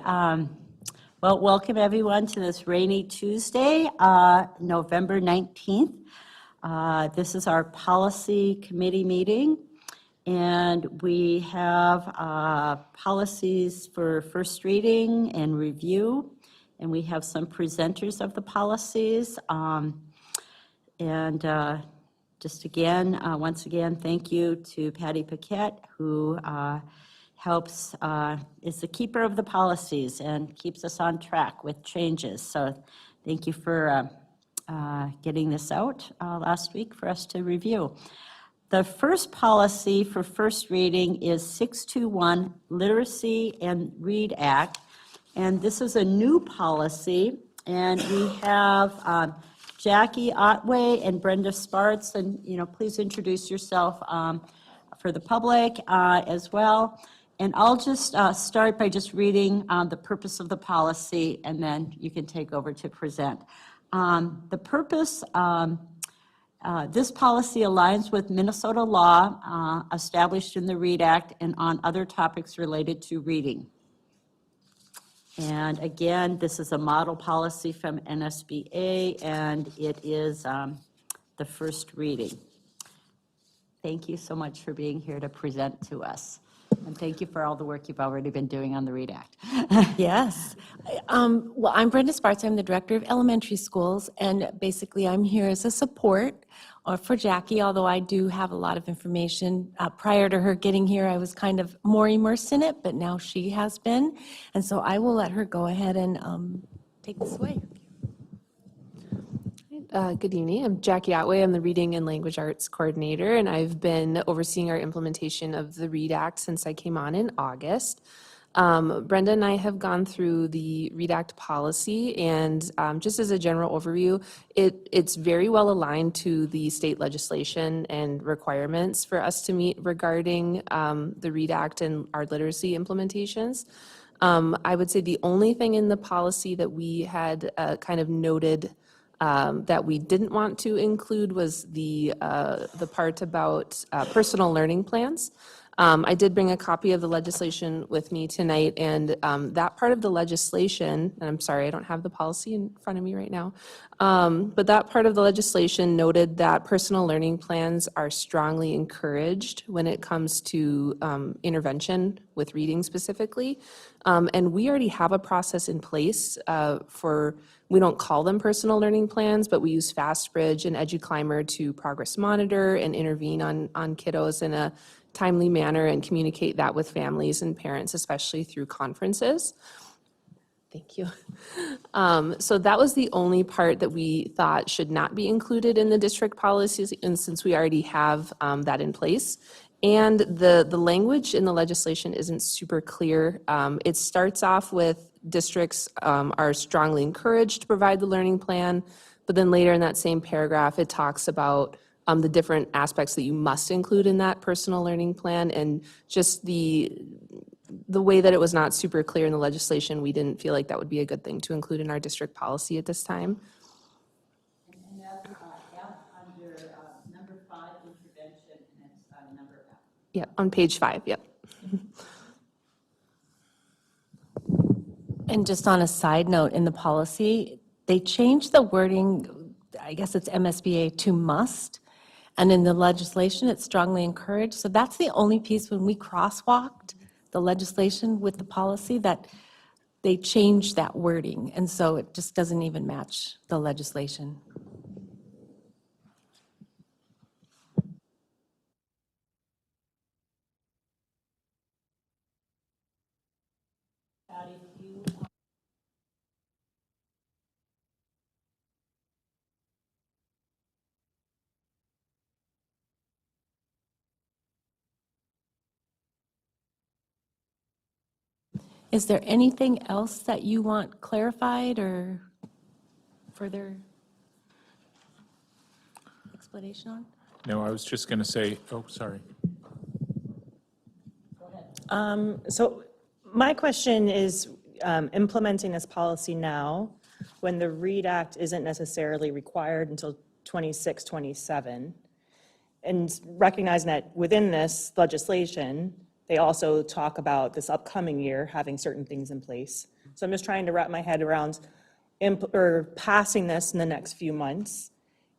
Well, welcome everyone to this rainy Tuesday, November 19th. This is our policy committee meeting, and we have policies for first reading and review, and we have some presenters of the policies. Just again, once again, thank you to Patty Paquette, who helps, is the keeper of the policies and keeps us on track with changes. So thank you for getting this out last week for us to review. The first policy for first reading is 621 Literacy and Read Act. And this is a new policy, and we have Jackie Otway and Brenda Sparts, and please introduce yourself for the public as well. And I'll just start by just reading the purpose of the policy, and then you can take over to present. The purpose, this policy aligns with Minnesota law established in the READ Act and on other topics related to reading. And again, this is a model policy from NSBA, and it is the first reading. Thank you so much for being here to present to us. And thank you for all the work you've already been doing on the READ Act. Yes. Well, I'm Brenda Sparts. I'm the director of elementary schools, and basically I'm here as a support for Jackie, although I do have a lot of information. Prior to her getting here, I was kind of more immersed in it, but now she has been. And so I will let her go ahead and take this away. Good evening. I'm Jackie Otway. I'm the Reading and Language Arts Coordinator, and I've been overseeing our implementation of the READ Act since I came on in August. Brenda and I have gone through the READ Act policy, and just as a general overview, it's very well aligned to the state legislation and requirements for us to meet regarding the READ Act and our literacy implementations. I would say the only thing in the policy that we had kind of noted that we didn't want to include was the part about personal learning plans. I did bring a copy of the legislation with me tonight, and that part of the legislation, and I'm sorry, I don't have the policy in front of me right now, but that part of the legislation noted that personal learning plans are strongly encouraged when it comes to intervention with reading specifically. And we already have a process in place for, we don't call them personal learning plans, but we use FastBridge and EduClimber to progress monitor and intervene on kiddos in a timely manner and communicate that with families and parents, especially through conferences. Thank you. So that was the only part that we thought should not be included in the district policies, and since we already have that in place. And the language in the legislation isn't super clear. It starts off with districts are strongly encouraged to provide the learning plan, but then later in that same paragraph, it talks about the different aspects that you must include in that personal learning plan, and just the way that it was not super clear in the legislation, we didn't feel like that would be a good thing to include in our district policy at this time. And that's under number 5, intervention, and it's number F. Yep, on page 5, yep. And just on a side note, in the policy, they changed the wording, I guess it's MSBA, to must. And in the legislation, it's strongly encouraged. So that's the only piece when we crosswalked the legislation with the policy that they changed that wording. And so it just doesn't even match the legislation. Is there anything else that you want clarified or further explanation on? No, I was just going to say, oh, sorry. So my question is, implementing this policy now, when the READ Act isn't necessarily required until 26, 27, and recognizing that within this legislation, they also talk about this upcoming year having certain things in place. So I'm just trying to wrap my head around or passing this in the next few months.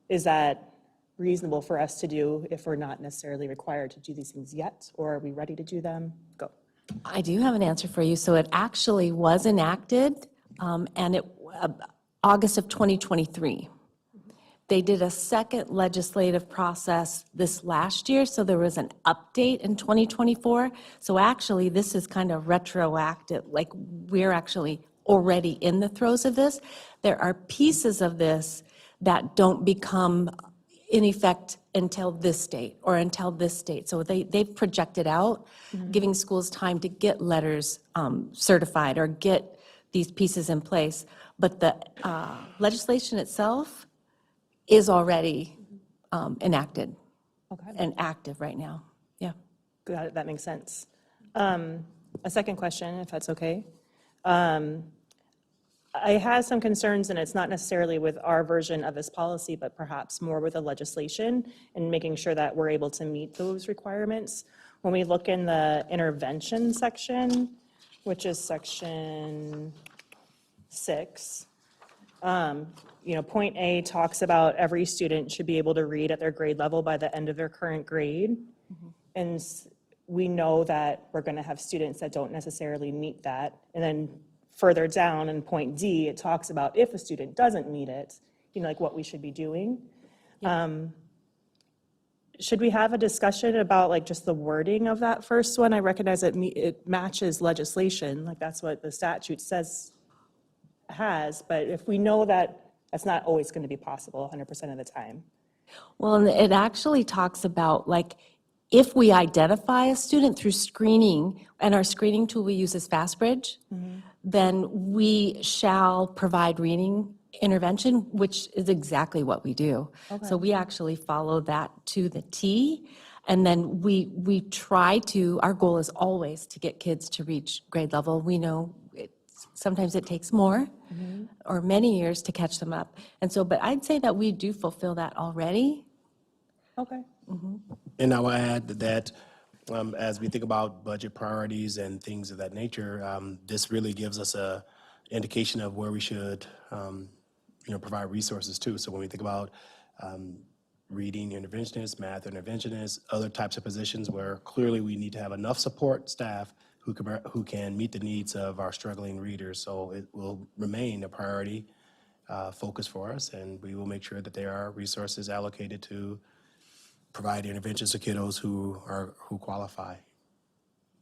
Is that reasonable for us to do if we're not necessarily required to do these things yet? Or are we ready to do them? Go. I do have an answer for you. So it actually was enacted, and August of 2023. They did a second legislative process this last year, so there was an update in 2024. So actually, this is kind of retroactive, like we're actually already in the throes of this. There are pieces of this that don't become in effect until this date or until this date. So they've projected out, giving schools time to get letters certified or get these pieces in place. But the legislation itself is already enacted and active right now. Yeah. Got it, that makes sense. A second question, if that's okay. I had some concerns, and it's not necessarily with our version of this policy, but perhaps more with the legislation and making sure that we're able to meet those requirements. When we look in the intervention section, which is section 6, point A talks about every student should be able to read at their grade level by the end of their current grade. And we know that we're going to have students that don't necessarily meet that. And then further down in point D, it talks about if a student doesn't meet it, like what we should be doing. Should we have a discussion about like just the wording of that first one? I recognize that it matches legislation, like that's what the statute says has, but if we know that that's not always going to be possible 100% of the time. Well, and it actually talks about like, if we identify a student through screening, and our screening tool we use is FastBridge, then we shall provide reading intervention, which is exactly what we do. So we actually follow that to the T, and then we try to, our goal is always to get kids to reach grade level. We know sometimes it takes more or many years to catch them up. And so, but I'd say that we do fulfill that already. Okay. And I will add that as we think about budget priorities and things of that nature, this really gives us a indication of where we should, provide resources too. So when we think about reading interventionists, math interventionists, other types of positions where clearly we need to have enough support staff who can meet the needs of our struggling readers. So it will remain a priority focus for us, and we will make sure that there are resources allocated to provide interventions to kiddos who qualify.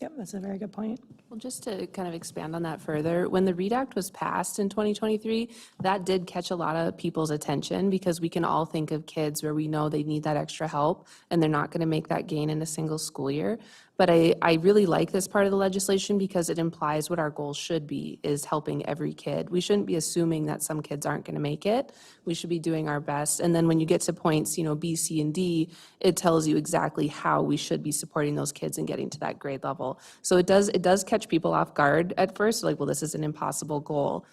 Yep, that's a very good point. Well, just to kind of expand on that further, when the READ Act was passed in 2023, that did catch a lot of people's attention because we can all think of kids where we know they need that extra help and they're not going to make that gain in a single school year. But I really like this part of the legislation because it implies what our goal should be, is helping every kid. We shouldn't be assuming that some kids aren't going to make it. We should be doing our best. And then when you get to points, B, C, and D, it tells you exactly how we should be supporting those kids and getting to that grade level. So it does catch people off guard at first, like, well, this is an impossible goal.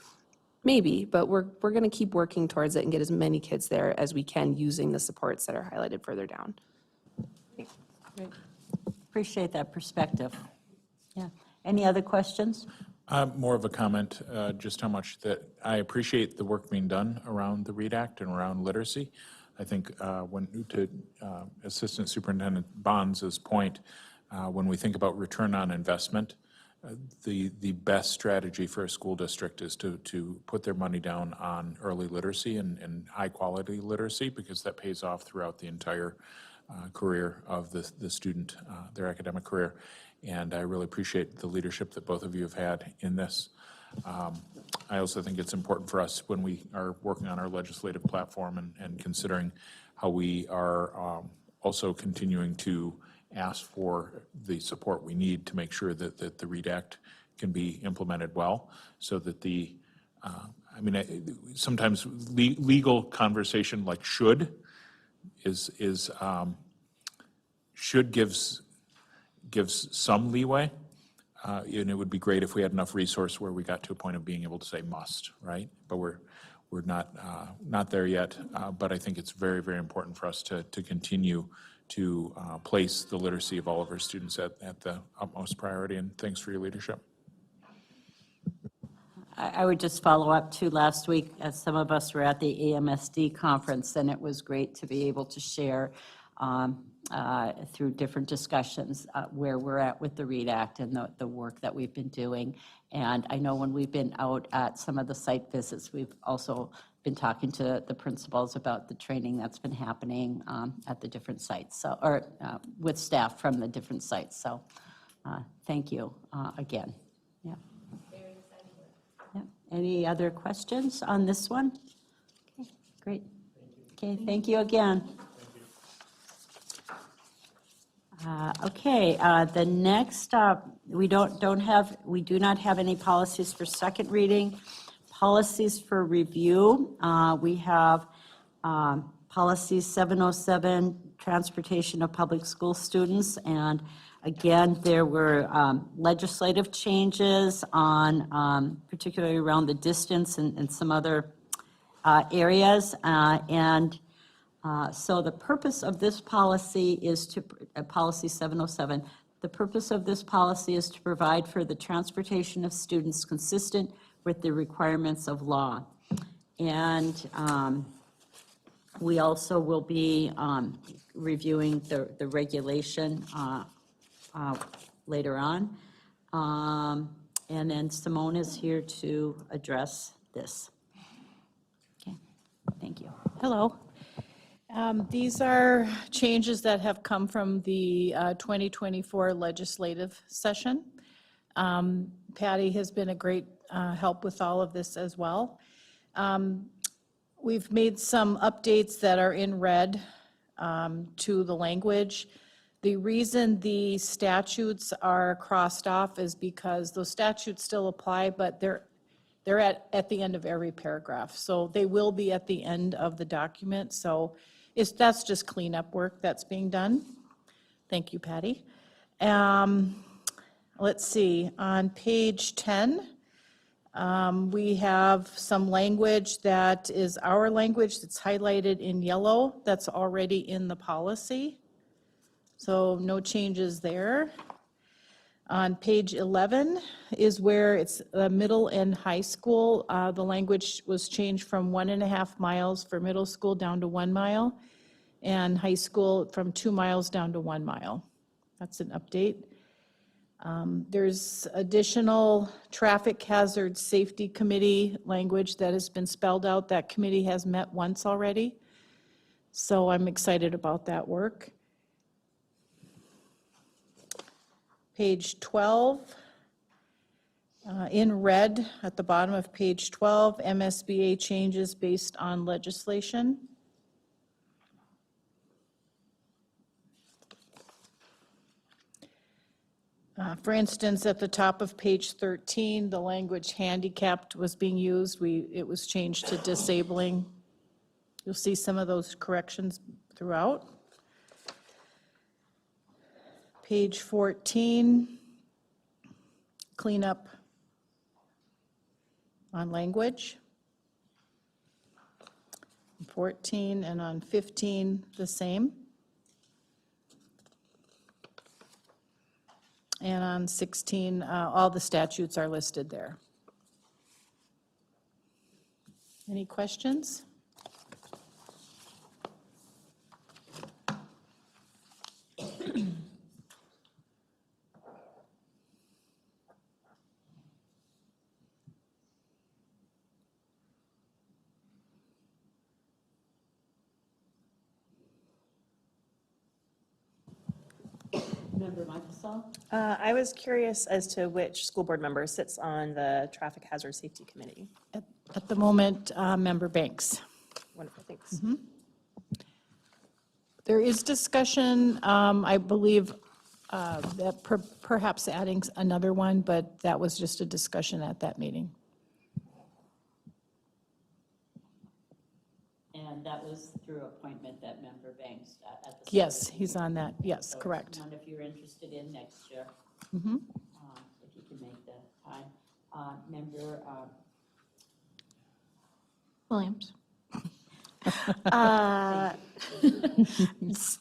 Maybe, but we're going to keep working towards it and get as many kids there as we can using the supports that are highlighted further down. Appreciate that perspective. Yeah. Any other questions? More of a comment, just how much that I appreciate the work being done around the READ Act and around literacy. I think to Assistant Superintendent Bonds' point, when we think about return on investment, the best strategy for a school district is to put their money down on early literacy and high quality literacy, because that pays off throughout the entire career of the student, their academic career. And I really appreciate the leadership that both of you have had in this. I also think it's important for us when we are working on our legislative platform and considering how we are also continuing to ask for the support we need to make sure that the READ Act can be implemented well, so that sometimes legal conversation like should gives some leeway, and it would be great if we had enough resource where we got to a point of being able to say must, right? But we're not there yet. But I think it's very, very important for us to continue to place the literacy of all of our students at the utmost priority, and thanks for your leadership. I would just follow up too, last week, as some of us were at the AMSD conference, and it was great to be able to share through different discussions where we're at with the READ Act and the work that we've been doing. And I know when we've been out at some of the site visits, we've also been talking to the principals about the training that's been happening at the different sites, so, or with staff from the different sites. So thank you again. Yeah. Yeah. Any other questions on this one? Okay, great. Okay, thank you again. Okay, the next, we do not have any policies for second reading. Policies for review, we have policy 707, transportation of public school students, and again, there were legislative changes on, particularly around the distance and some other areas, so the purpose of this policy is to, policy 707, the purpose of this policy is to provide for the transportation of students consistent with the requirements of law. And we also will be reviewing the regulation later on. And then Simone is here to address this. Okay, thank you. Hello. These are changes that have come from the 2024 legislative session. Patty has been a great help with all of this as well. We've made some updates that are in red to the language. The reason the statutes are crossed off is because those statutes still apply, but they're at the end of every paragraph. So they will be at the end of the document. So that's just cleanup work that's being done. Thank you, Patty. Let's see, on page 10, we have some language that is our language that's highlighted in yellow that's already in the policy. So no changes there. On page 11 is where it's middle and high school. The language was changed from 1.5 miles for middle school down to 1 mile, and high school from 2 miles down to 1 mile. That's an update. There's additional traffic hazard safety committee language that has been spelled out. That committee has met once already, so I'm excited about that work. Page 12, in red at the bottom of page 12, MSBA changes based on legislation. For instance, at the top of page 13, the language handicapped was being used. It was changed to disabling. You'll see some of those corrections throughout. Page 14, cleanup on language. 14 and on 15, the same. And on 16, all the statutes are listed there. Any questions? Member Michelson? I was curious as to which school board member sits on the Traffic Hazard Safety Committee. At the moment, Member Banks. Wonderful, thanks. Mm-hmm. There is discussion, I believe, that perhaps adding another one, but that was just a discussion at that meeting. And that was through appointment that Member Banks at the. Yes, he's on that. Yes, So correct. One if you're interested in next year. Mhm. If you can make the time. Member Williams.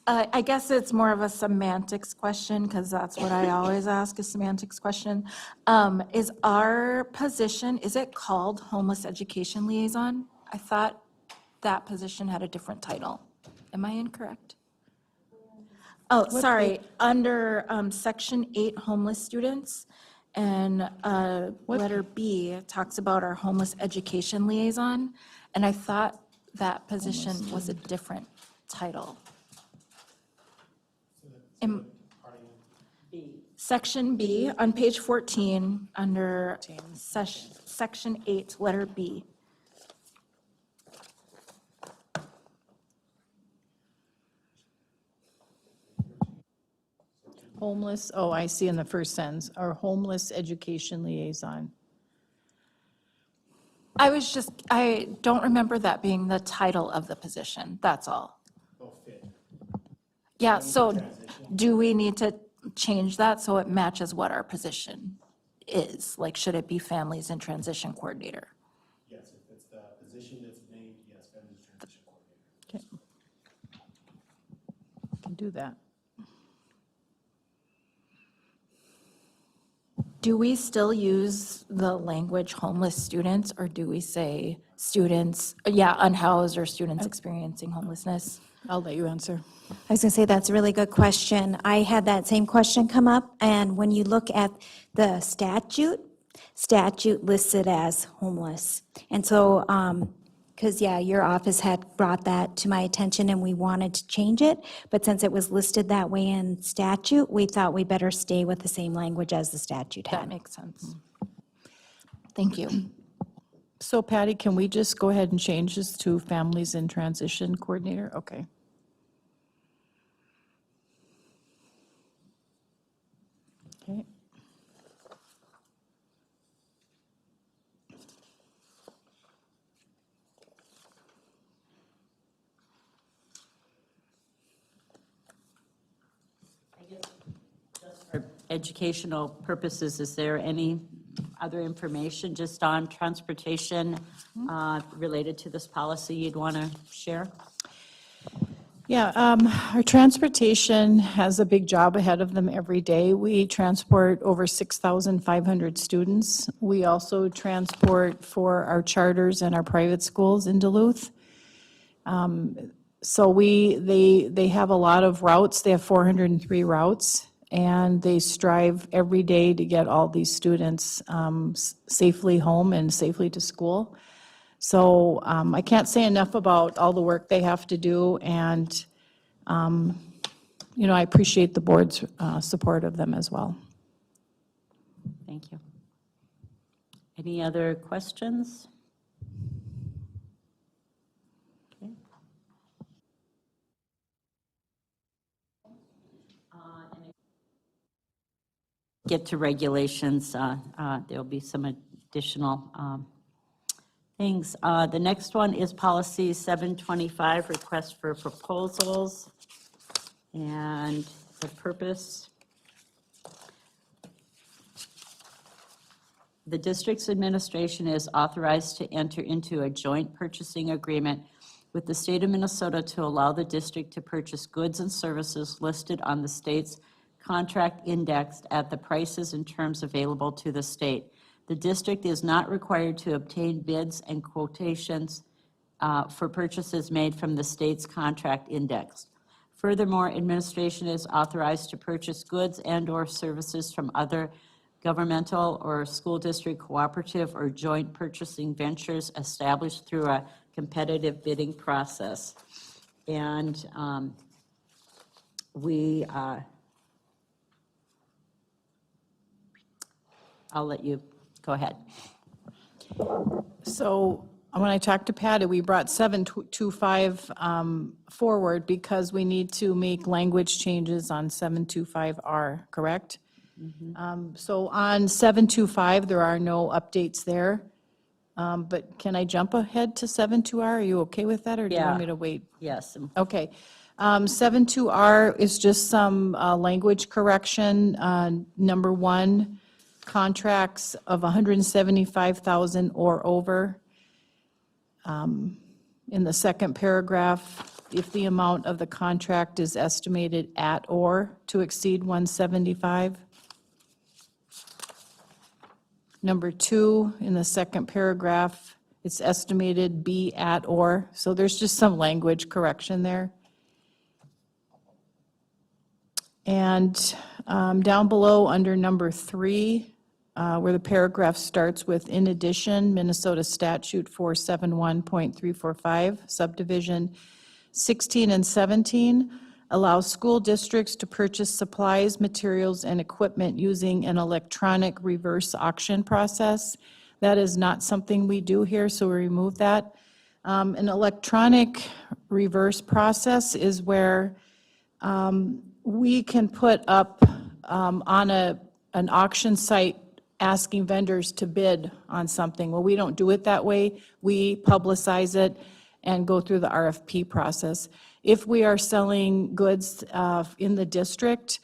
I guess it's more of a semantics question, because that's what I always ask, a semantics question. Is our position, is it called homeless education liaison? I thought that position had a different title. Am I incorrect? Oh, sorry, under Section 8, homeless students, and letter B it talks about our homeless education liaison, and I thought that position was a different title. Section B, on page 14, under Section 8, letter B. Homeless, oh, I see in the first sentence, our homeless education liaison. I don't remember that being the title of the position, that's all. Yeah, so do we need to change that so it matches what our position is? Like, should it be families and transition coordinator? Yes, if it's the position that's named, yes, family transition coordinator. Okay. Can do that. Do we still use the language homeless students, or do we say students, unhoused or students experiencing homelessness? I'll let you answer. I was going to say, that's a really good question. I had that same question come up, and when you look at the statute lists it as homeless. And so, because, your office had brought that to my attention, and we wanted to change it, but since it was listed that way in statute, we thought we better stay with the same language as the statute That had. makes sense. Thank you. So Patty, can we just go ahead and change this to families in transition coordinator? Okay. Okay. For educational purposes, is there any other information just on transportation related to this policy you'd want to share? Yeah, our transportation has a big job ahead of them every day. We transport over 6,500 students. We also transport for our charters and our private schools in Duluth. So they have a lot of routes. They have 403 routes, and they strive every day to get all these students safely home and safely to school. So I can't say enough about all the work they have to do, and, I appreciate the board's support of them as well. Thank you. Any other questions? Okay. Get to regulations, there'll be some additional things. The next one is policy 725, request for proposals. And the purpose, the district's administration is authorized to enter into a joint purchasing agreement with the state of Minnesota to allow the district to purchase goods and services listed on the state's contract indexed at the prices and terms available to the state. The district is not required to obtain bids and quotations for purchases made from the state's contract index. Furthermore, administration is authorized to purchase goods and/or services from other governmental or school district cooperative or joint purchasing ventures established through a competitive bidding process. And I'll let you go ahead. So when I talked to Patty, we brought 725 forward because we need to make language changes on 725R, correct? So on 725, there are no updates there. But can I jump ahead to 72R? Are you okay with that, or do you want Yeah. me to wait? Yes. Okay. 72R is just some language correction. Number 1, contracts of 175,000 or over. In the second paragraph, if the amount of the contract is estimated at or to exceed 175. Number 2, in the second paragraph, it's estimated be at or, so there's just some language correction there. And down below, under number 3, where the paragraph starts with, in addition, Minnesota Statute 471.345, subdivision 16 and 17, allows school districts to purchase supplies, materials, and equipment using an electronic reverse auction process. That is not something we do here, so we remove that. An electronic reverse process is where we can put up on an auction site asking vendors to bid on something. Well, we don't do it that way. We publicize it and go through the RFP process. If we are selling goods in the district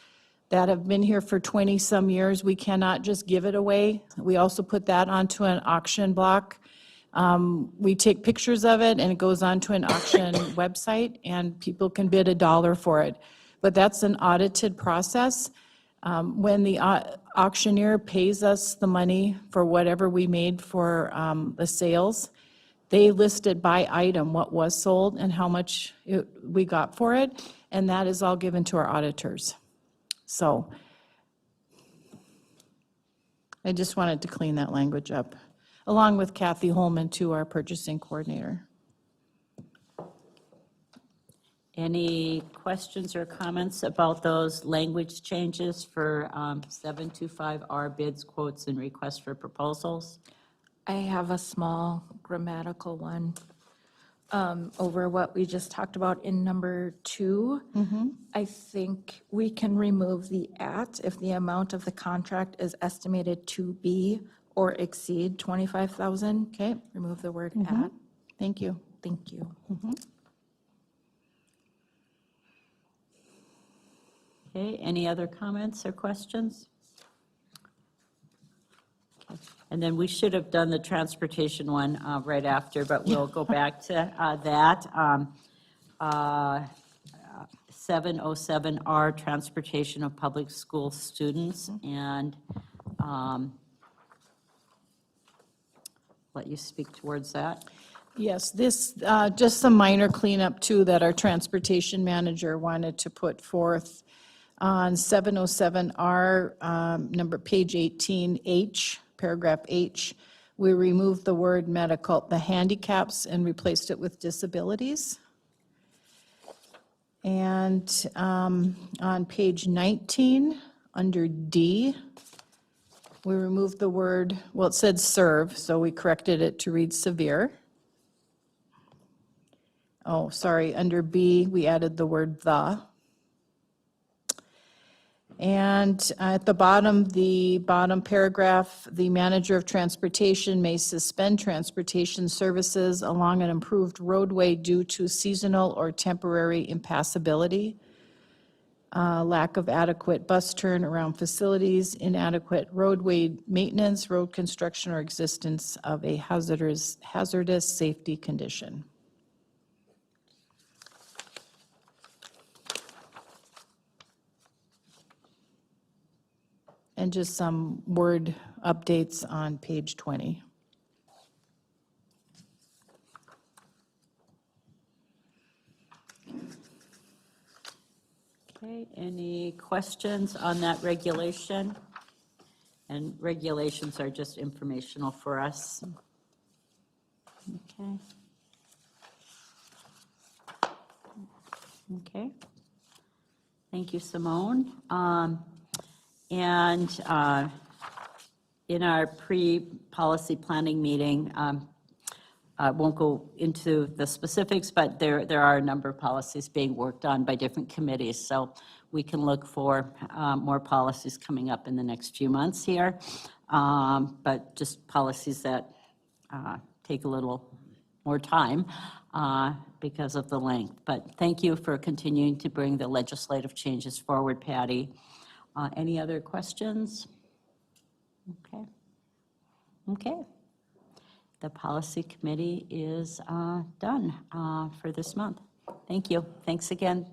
that have been here for 20-some years, we cannot just give it away. We also put that onto an auction block. We take pictures of it, and it goes onto an auction website, and people can bid $1 for it. But that's an audited process. When the auctioneer pays us the money for whatever we made for the sales, they listed by item what was sold and how much we got for it, and that is all given to our auditors. So I just wanted to clean that language up, along with Kathy Holman, too, our purchasing coordinator. Any questions or comments about those language changes for 725R bids, quotes, and requests for proposals? I have a small grammatical one over what we just talked about in number 2. I think we can remove the at if the amount of the contract is estimated to be or exceed 25,000. Okay, Remove the word at. thank you. Thank you. Okay, any other comments or questions? Okay. And then we should have done the transportation one right after, but we'll go back to that. 707R, transportation of public school students, and let you speak towards that. Yes, this, just some minor cleanup, too, that our transportation manager wanted to put forth on 707R, page 18H, paragraph H. We removed the word medical, the handicaps, and replaced it with disabilities. And on page 19, under D, we removed the word, well, it said serve, so we corrected it to read severe. Oh, sorry, under B, we added the word the. And at the bottom paragraph, the manager of transportation may suspend transportation services along an improved roadway due to seasonal or temporary impassability, lack of adequate bus turnaround facilities, inadequate roadway maintenance, road construction, or existence of a hazardous safety condition. And just some word updates on page 20. Okay, any questions on that regulation? And regulations are just informational for us. Okay. Okay. Thank you, Simone. And in our pre-policy planning meeting, I won't go into the specifics, but there are a number of policies being worked on by different committees. So we can look for more policies coming up in the next few months here, but just policies that take a little more time because of the length. But thank you for continuing to bring the legislative changes forward, Patty. Any other questions? Okay. Okay. The policy committee is done for this month. Thank you. Thanks again.